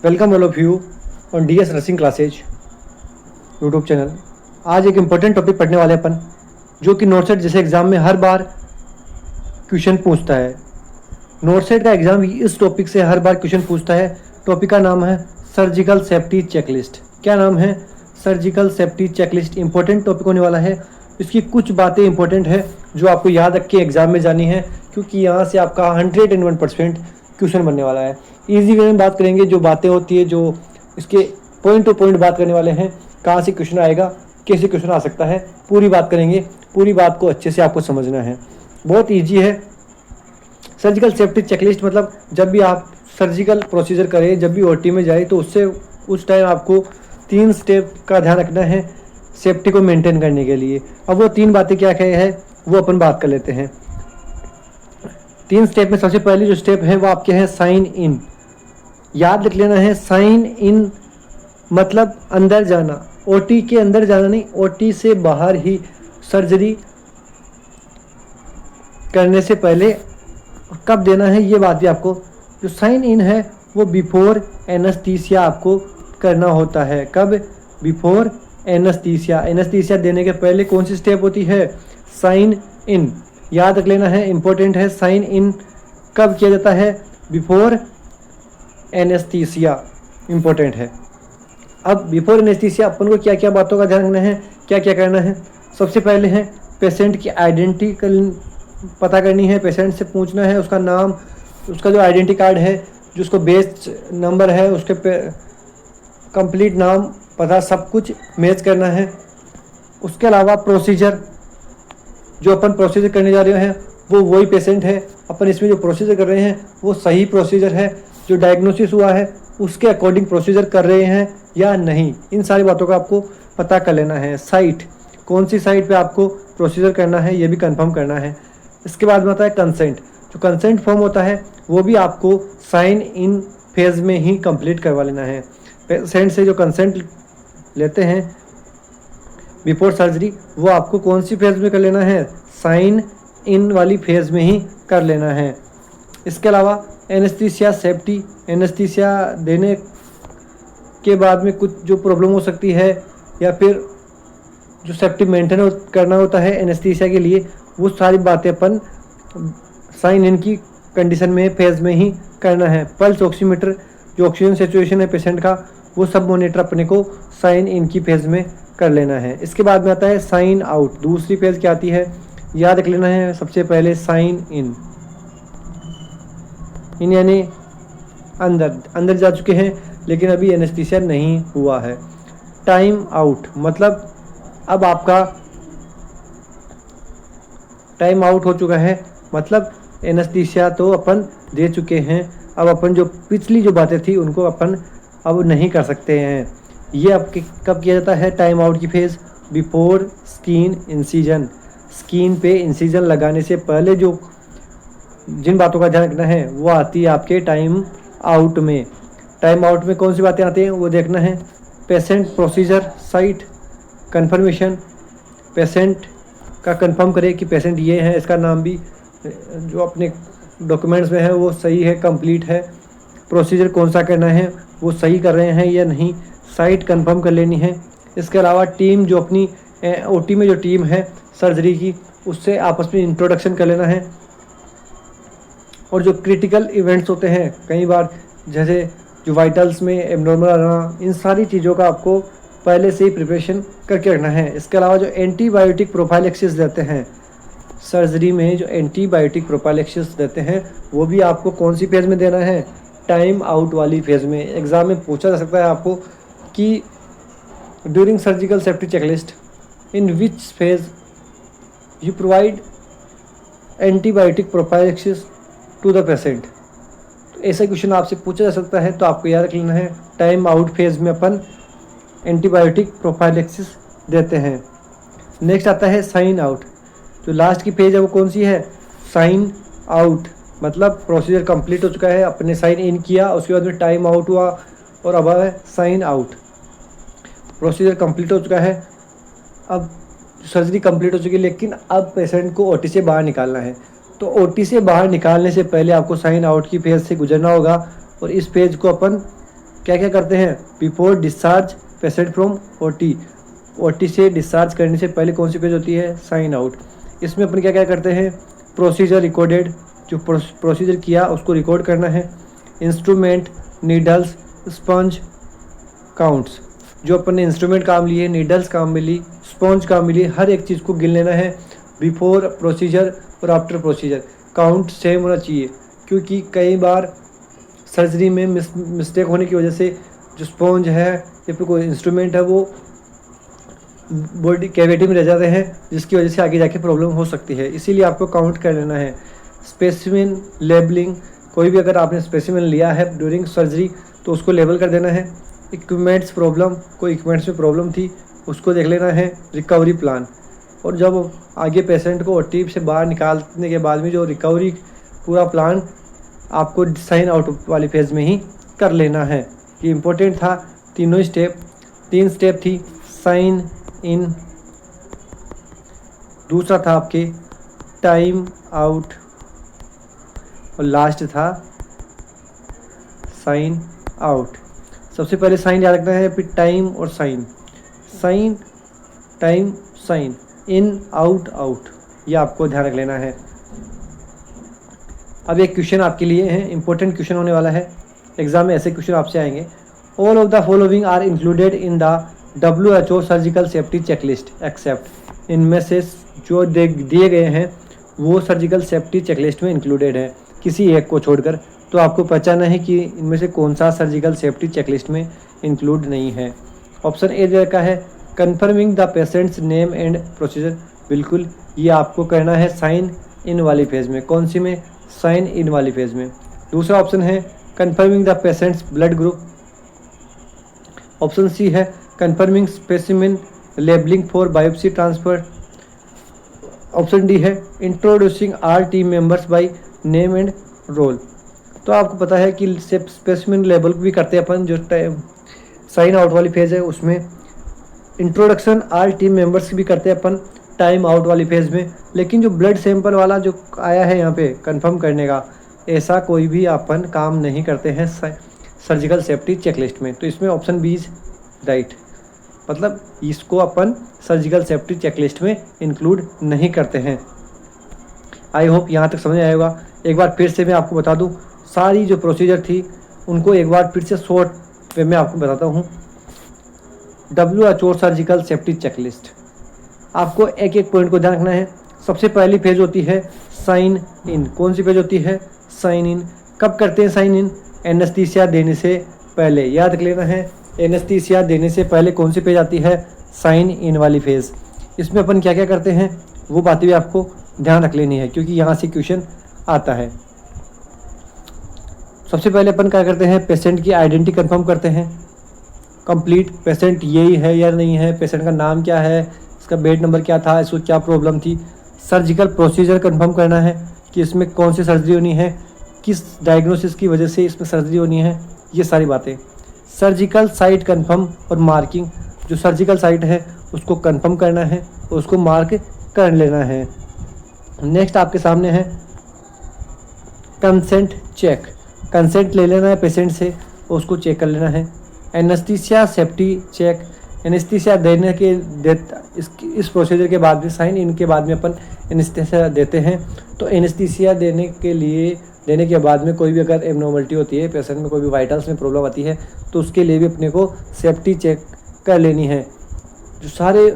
Welcome all of you on DS nursing classes YouTube channel. आज एक important topic पढ़ने वाले अपन, जो कि नोटसेट जैसे एग्ज़ाम में हर बार क्वेश्चन पूछता है। नोटसेट का एग्ज़ाम इस टॉपिक से हर बार क्वेश्चन पूछता है। टॉपिक का नाम है सर्जिकल सेफ्टी चेकलिस्ट। क्या नाम है? Surgical safety checklist. Important topic होने वाला है। इसकी कुछ बातें इंपॉर्टेंट है जो आपको याद रख के एग्ज़ाम में जानी है, क्योंकि यहाँ से आपका 101% क्वेश्चन बनने वाला है। इजी वे में बात करेंगे, जो बातें होती है, जो इसके पॉइंट टू पॉइंट बात करने वाले हैं। कहाँ से क्वेश्चन आएगा, कैसे क्वेश्चन आ सकता है, पूरी बात करेंगे। पूरी बात को अच्छे से आपको समझना है। बहुत ईजी है। सर्जिकल सेफ्टी चेकलिस्ट मतलब जब भी आप सर्जिकल प्रोसीजर करें, जब भी OT में जाए, तो उससे उस टाइम आपको 3 स्टेप का ध्यान रखना है सेफ्टी को मेंटेन करने के लिए। अब वो 3 बातें क्या क्या है वो अपन बात कर लेते हैं। 3 स्टेप में सबसे पहली जो स्टेप है वो आपके हैं साइन इन। याद रख लेना है, साइन इन मतलब अंदर जाना। OT के अंदर जाना नहीं, OT से बाहर ही सर्जरी करने से पहले कब देना है ये बात भी आपको। जो साइन इन है वो बिफोर एनेस्थीसिया आपको करना होता है। कब? Before anaesthesia. एनेस्थीसिया देने के पहले कौन सी स्टेप होती है? Sign in. याद रख लेना है, इंपॉर्टेंट है। साइन इन कब किया जाता है? Before anaesthesia. इंपॉर्टेंट है। अब बिफोर एनेस्थीसिया अपन को क्या क्या बातों का ध्यान रखना है, क्या क्या करना है। सबसे पहले है पेशेंट की आइडेंटिटी पता करनी है। पेशेंट से पूछना है उसका नाम, उसका जो आइडेंटिटी कार्ड है, जो उसको बेस नंबर है, उसके कंप्लीट नाम पता सब कुछ मैच करना है। उसके अलावा प्रोसीजर, जो अपन प्रोसीजर करने जा रहे हैं वो वही पेशेंट है। अपन इसमें जो प्रोसीजर कर रहे हैं वो सही प्रोसीजर है, जो डायग्नोसिस हुआ है उसके अकॉर्डिंग प्रोसीजर कर रहे हैं या नहीं। इन सारी बातों का आपको पता कर लेना है। साइट, कौन सी साइट पे आपको प्रोसीजर करना है ये भी कंफर्म करना है। इसके बाद में आता है कंसेंट। जो कंसेंट फॉर्म होता है वो भी आपको साइन इन फेज में ही कंप्लीट करवा लेना है। पेशेंट से जो कंसेंट लेते हैं बिफोर सर्जरी, वो आपको कौन सी फेज में कर लेना है? साइन इन वाली फेज में ही कर लेना है। इसके अलावा एनेस्थीसिया सेफ्टी, एनेस्थीसिया देने के बाद में कुछ जो प्रॉब्लम हो सकती है या फिर जो सेफ्टी मेंटेन करना होता है एनेस्थीसिया के लिए, वो सारी बातें अपन साइन इन की कंडीशन में फेज में ही करना है। पल्स ऑक्सीमीटर, जो ऑक्सीजन सिचुएशन है पेशेंट का, वो सब मॉनिटर अपने को साइन इन की फेज में कर लेना है। इसके बाद में आता है साइन आउट। दूसरी फेज क्या आती है याद रख लेना है। सबसे पहले साइन इन, इन यानी अंदर जा चुके हैं लेकिन अभी एनेस्थीसिया नहीं हुआ है। टाइम आउट मतलब अब आपका टाइम आउट हो चुका है, मतलब एनेस्थीसिया तो अपन दे चुके हैं। अब अपन जो पिछली जो बातें थी उनको अपन अब नहीं कर सकते हैं। ये अब कब किया जाता है? टाइम आउट की phase before skin incision. Skin पे इंसिजन लगाने से पहले जो जिन बातों का ध्यान रखना है वो आती है आपके टाइम आउट में। टाइम आउट में कौन सी बातें आती हैं वो देखना है। Patient procedure site confirmation, patient का कंफर्म करे कि पेशेंट ये है, इसका नाम भी जो अपने डॉक्यूमेंट्स में है वो सही है, कंप्लीट है। प्रोसीजर कौन सा करना है वो सही कर रहे हैं या नहीं, साइट कंफर्म कर लेनी है। इसके अलावा टीम, जो अपनी OT में जो टीम है सर्जरी की, उससे आपस में इंट्रोडक्शन कर लेना है। और जो क्रिटिकल इवेंट्स होते हैं कई बार, जैसे जो वाइटल्स में एबनॉर्मल आना, इन सारी चीज़ों का आपको पहले से ही प्रिपरेशन करके रखना है। इसके अलावा जो एंटीबायोटिक प्रोफाइलैक्सिस देते हैं सर्जरी में, जो एंटीबायोटिक प्रोफाइलैक्सिस देते हैं वो भी आपको कौन सी फेज़ में देना है? टाइम आउट वाली फेज़ में। एग्ज़ाम में पूछा जा सकता है आपको कि during surgical safety checklist in which phase you provide antibiotic prophylaxis to the patient. तो ऐसा क्वेश्चन आपसे पूछा जा सकता है, तो आपको याद रख लेना है टाइम आउट फेज़ में अपन एंटीबायोटिक प्रोफाइलैक्सिस देते हैं। नेक्स्ट आता है साइन आउट। जो लास्ट की फेज है वो कौन सी है? साइन आउट मतलब प्रोसीजर कंप्लीट हो चुका है, अपने साइन इन किया, उसके बाद में टाइम आउट हुआ और अब है साइन आउट। प्रोसीजर कंप्लीट हो चुका है, अब सर्जरी कंप्लीट हो चुकी है, लेकिन अब पेशेंट को OT से बाहर निकालना है। तो OT से बाहर निकालने से पहले आपको साइन आउट की फेज से गुजरना होगा और इस पेज को अपन क्या क्या करते हैं before discharge patient from OT से डिस्चार्ज करने से पहले कौन सी फेज होती है साइन आउट। इसमें अपन क्या क्या करते हैं प्रोसीजर रिकॉर्डेड, जो प्रोसीजर किया उसको रिकॉर्ड करना है। इंस्ट्रूमेंट, नीडल्स, स्पंज, काउंट्स, जो अपन ने इंस्ट्रूमेंट काम लिए, नीडल्स काम मिली, स्पंज काम मिली, हर एक चीज़ को गिन लेना है बिफोर प्रोसीजर और आफ्टर प्रोसीजर। काउंट सेम होना चाहिए, क्योंकि कई बार सर्जरी में मिस्टेक होने की वजह से जो स्पंज है या फिर कोई इंस्ट्रूमेंट है वो बॉडी कैविटी में रह जाते हैं, जिसकी वजह से आगे जाके प्रॉब्लम हो सकती है। इसीलिए आपको काउंट कर लेना है। स्पेसिमेन लेबलिंग, कोई भी अगर आपने स्पेसिमेन लिया है ड्यूरिंग सर्जरी तो उसको लेबल कर देना है। इक्विपमेंट्स प्रॉब्लम, कोई इक्विपमेंट्स में प्रॉब्लम थी उसको देख लेना है। रिकवरी प्लान, और जब आगे पेशेंट को ओटी से बाहर निकालने के बाद में जो रिकवरी पूरा प्लान आपको साइन आउट वाली फेज़ में ही कर लेना है। ये इम्पोर्टेंट था तीनों स्टेप। 3 स्टेप थी साइन इन, दूसरा था आपके टाइम आउट और लास्ट था साइन आउट। सबसे पहले साइन याद रखना है, फिर टाइम और sign, sign time sign, in out out, ये आपको ध्यान रख लेना है। अब एक क्वेश्चन आपके लिए है, इंपॉर्टेंट क्वेश्चन होने वाला है एग्जाम में, ऐसे क्वेश्चन आपसे आएंगे। All of the following are included in the WHO surgical safety checklist except, इनमें से जो दिए गए हैं वो सर्जिकल सेफ्टी चेकलिस्ट में इंक्लूडेड है, किसी एक को छोड़कर। तो आपको पहचानना है कि इनमें से कौन सा सर्जिकल सेफ्टी चेकलिस्ट में इंक्लूड नहीं है। ऑप्शन ए का है confirming the patients name and procedure, बिल्कुल ये आपको करना है साइन इन वाली फेज़ में। कौन सी में? साइन इन वाली फेज़ में। दूसरा ऑप्शन है confirming the patient's blood group. Option C है confirming specimen labelling for biopsy transfer. Option D है introducing our team members by name and role. तो आपको पता है कि स्पेसिमेन लेबल भी करते हैं अपन, जो साइन आउट वाली फेज़ है उसमें। इंट्रोडक्शन आर टीम मेंबर्स भी करते हैं अपन टाइम आउट वाली फेज़ में। लेकिन जो ब्लड सैंपल वाला जो आया है यहाँ पे कंफर्म करने का, ऐसा कोई भी अपन काम नहीं करते हैं सर्जिकल सेफ्टी चेकलिस्ट में। तो इसमें ऑप्शन बी इज राइट, मतलब इसको अपन सर्जिकल सेफ्टी चेकलिस्ट में इंक्लूड नहीं करते हैं। आई होप यहाँ तक समझ आएगा। एक बार फिर से मैं आपको बता दूँ, सारी जो प्रोसीजर थी उनको एक बार फिर से शॉर्ट वे में आपको बताता हूँ। WHO सर्जिकल सेफ्टी चेकलिस्ट, आपको एक एक पॉइंट को ध्यान रखना है। सबसे पहली फेज होती है साइन इन। कौन सी फेज होती है? Sign in. कब करते हैं साइन इन? एनेस्थीसिया देने से पहले। याद रख लेना है, एनेस्थीसिया देने से पहले कौन सी फेज आती है? साइन इन वाली फेज। इसमें अपन क्या क्या करते हैं वो बातें भी आपको ध्यान रख लेनी है, क्योंकि यहाँ से क्वेश्चन आता है। सबसे पहले अपन क्या करते हैं? पेशेंट की आइडेंटिटी कंफर्म करते हैं कंप्लीट, पेशेंट यही है या नहीं है, पेशेंट का नाम क्या है, इसका बेड नंबर क्या था, इसको क्या प्रॉब्लम थी। सर्जिकल प्रोसीजर कंफर्म करना है कि इसमें कौन सी सर्जरी होनी है, किस डायग्नोसिस की वजह से इसमें सर्जरी होनी है, ये सारी बातें। सर्जिकल साइट कंफर्म और मार्किंग, जो सर्जिकल साइट है उसको कंफर्म करना है और उसको मार्क कर लेना है। नेक्स्ट आपके सामने है कंसेंट चेक। कंसेंट ले लेना है पेशेंट से और उसको चेक कर लेना है। एनेस्थीसिया सेफ्टी चेक, एनेस्थीसिया देने के इस प्रोसीजर के बाद में, साइन इन के बाद में अपन एनेस्थीसिया देते हैं। तो एनेस्थीसिया देने के बाद में कोई भी अगर एबनॉर्मलिटी होती है पेशेंट में, कोई भी वाइटल्स में प्रॉब्लम आती है, तो उसके लिए भी अपने को सेफ्टी चेक कर लेनी है। जो सारे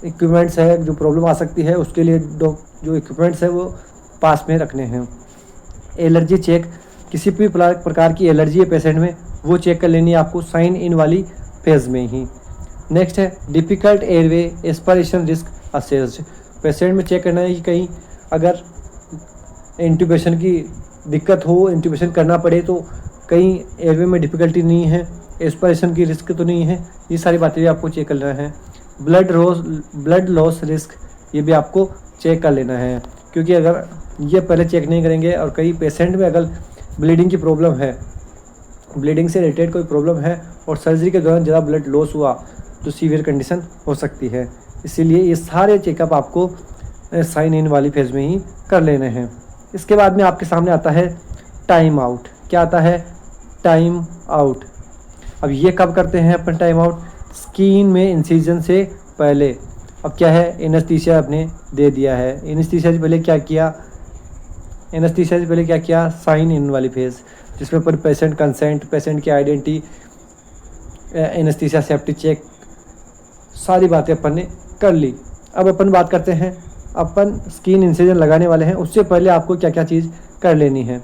इक्विपमेंट्स है जो प्रॉब्लम आ सकती है उसके लिए जो इक्विपमेंट्स है वो पास में रखने हैं। एलर्जी चेक, किसी भी प्रकार की एलर्जी है पेशेंट में वो चेक कर लेनी है आपको साइन इन वाली फेज में ही। नेक्स्ट है difficult airway aspiration risk assessed. Patient में चेक करना है कि कहीं अगर इंट्यूबेशन की दिक्कत हो, इंट्यूबेशन करना पड़े तो कहीं एयरवे में डिफ़िकल्टी नहीं है, एस्पिरेशन की रिस्क तो नहीं है। ये सारी बातें भी आपको चेक कर लेना है। ब्लड लॉस रिस्क, ये भी आपको चेक कर लेना है, क्योंकि अगर ये पहले चेक नहीं करेंगे और कई पेशेंट में अगर ब्लीडिंग की प्रॉब्लम है, ब्लीडिंग से रिलेटेड कोई प्रॉब्लम है और सर्जरी के दौरान ज़्यादा ब्लड लॉस हुआ तो सीवियर कंडीशन हो सकती है। इसीलिए ये सारे चेकअप आपको साइन इन वाली फेज में ही कर लेने हैं। इसके बाद में आपके सामने आता है टाइम आउट। क्या आता है? Time out. अब ये कब करते हैं अपन टाइम आउट? स्किन में इंसिजन से पहले। अब क्या है, एनेस्थीसिया आपने दे दिया है, एनेस्थीसिया से पहले क्या किया, एनेस्थीसिया से पहले क्या किया, साइन इन वाली फेज, जिसमें अपन पेशेंट कंसेंट, पेशेंट की आइडेंटिटी, एनेस्थीसिया सेफ्टी चेक, सारी बातें अपन ने कर ली। अब अपन बात करते हैं, अपन स्किन इंसिजन लगाने वाले हैं, उससे पहले आपको क्या क्या चीज़ कर लेनी है।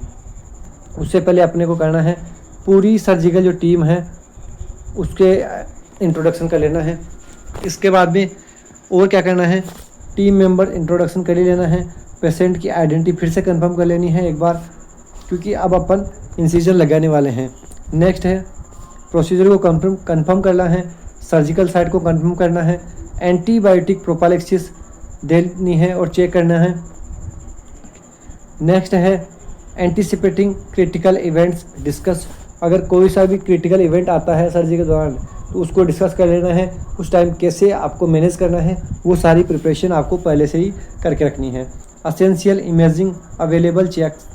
उससे पहले अपने को करना है पूरी सर्जिकल जो टीम है उसके इंट्रोडक्शन कर लेना है। इसके बाद में और क्या करना है, टीम मेंबर इंट्रोडक्शन कर ही लेना है। पेशेंट की आइडेंटिटी फिर से कंफर्म कर लेनी है एक बार, क्योंकि अब अपन इंसिजन लगाने वाले हैं। नेक्स्ट है प्रोसीजर को कंफर्म करना है, सर्जिकल साइट को कंफर्म करना है, एंटीबायोटिक प्रोफाइलैक्सिस देनी है और चेक करना है। नेक्स्ट है एंटीसिपेटिंग क्रिटिकल इवेंट्स डिस्कस। अगर कोई सा भी क्रिटिकल इवेंट आता है सर्जरी के दौरान तो उसको डिस्कस कर लेना है, उस टाइम कैसे आपको मैनेज करना है, वो सारी प्रिपरेशन आपको पहले से ही करके रखनी है। असेंशियल इमेजिंग अवेलेबल चेक्स,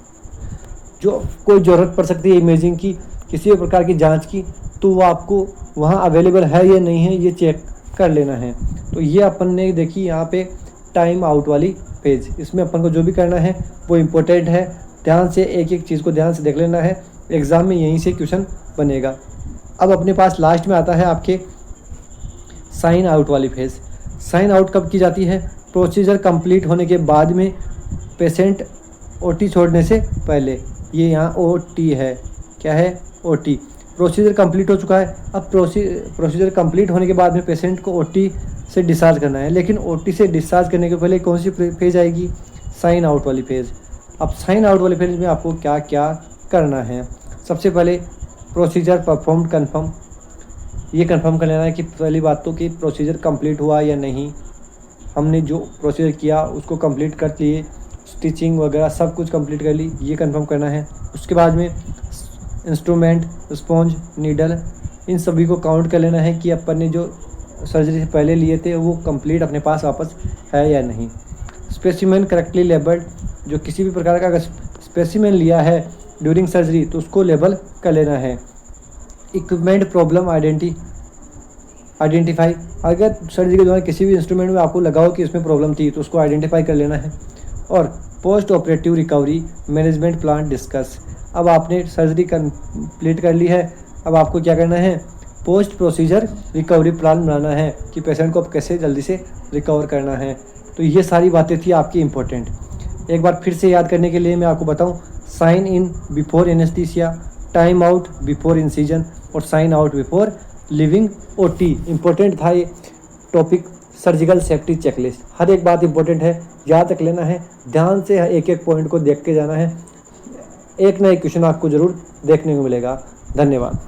जो कोई ज़रूरत पड़ सकती है इमेजिंग की, किसी भी प्रकार की जांच की, तो वो आपको वहाँ अवेलेबल है या नहीं है ये चेक कर लेना है। तो ये अपन ने देखी यहाँ पे टाइम आउट वाली पेज, इसमें अपन को जो भी करना है वो इम्पोर्टेंट है, ध्यान से एक एक चीज़ को ध्यान से देख लेना है, एग्ज़ाम में यहीं से क्वेश्चन बनेगा। अब अपने पास लास्ट में आता है आपके साइन आउट वाली फेज। साइन आउट कब की जाती है? प्रोसीजर कंप्लीट होने के बाद में, पेशेंट ओटी छोड़ने से पहले। ये यहाँ ओटी है, क्या है, ओटी। प्रोसीजर कंप्लीट हो चुका है, अब प्रोसीजर कंप्लीट होने के बाद में पेशेंट को ओटी से डिस्चार्ज करना है, लेकिन ओटी से डिस्चार्ज करने के पहले कौन सी फेज आएगी? साइन आउट वाली फेज। अब साइन आउट वाली फेज में आपको क्या क्या करना है? सबसे पहले प्रोसीजर परफॉर्म्ड कंफर्म, ये कंफर्म कर लेना है कि पहली बात तो कि प्रोसीजर कंप्लीट हुआ या नहीं, हमने जो प्रोसीजर किया उसको कंप्लीट कर लिए, स्टिचिंग वगैरह सब कुछ कंप्लीट कर ली, ये कंफर्म करना है। उसके बाद में इंस्ट्रूमेंट, स्पॉन्ज, नीडल, इन सभी को काउंट कर लेना है कि अपन ने जो सर्जरी से पहले लिए थे वो कंप्लीट अपने पास वापस है या नहीं। स्पेसिमेन करेक्टली लेबल्ड, जो किसी भी प्रकार का अगर स्पेसिमेन लिया है ड्यूरिंग सर्जरी तो उसको लेबल कर लेना है। इक्विपमेंट प्रॉब्लम आइडेंटिफाई, अगर सर्जरी के दौरान किसी भी इंस्ट्रूमेंट में आपको लगा हो कि इसमें प्रॉब्लम थी तो उसको आइडेंटिफाई कर लेना है। और post operative recovery management plan discuss, अब आपने सर्जरी कंप्लीट कर ली है, अब आपको क्या करना है, पोस्ट प्रोसीजर रिकवरी प्लान बनाना है कि पेशेंट को अब कैसे जल्दी से रिकवर करना है। तो ये सारी बातें थी आपकी इम्पोर्टेंट। एक बार फिर से याद करने के लिए मैं आपको बताऊं, sign in before anaesthesia, time out before incision और sign out before leaving OT. Important था ये टॉपिक, सर्जिकल सेफ्टी चेकलिस्ट। हर एक बात इम्पोर्टेंट है, याद रख लेना है, ध्यान से एक एक पॉइंट को देख के जाना है, एक ना एक क्वेश्चन आपको ज़रूर देखने को मिलेगा। धन्यवाद।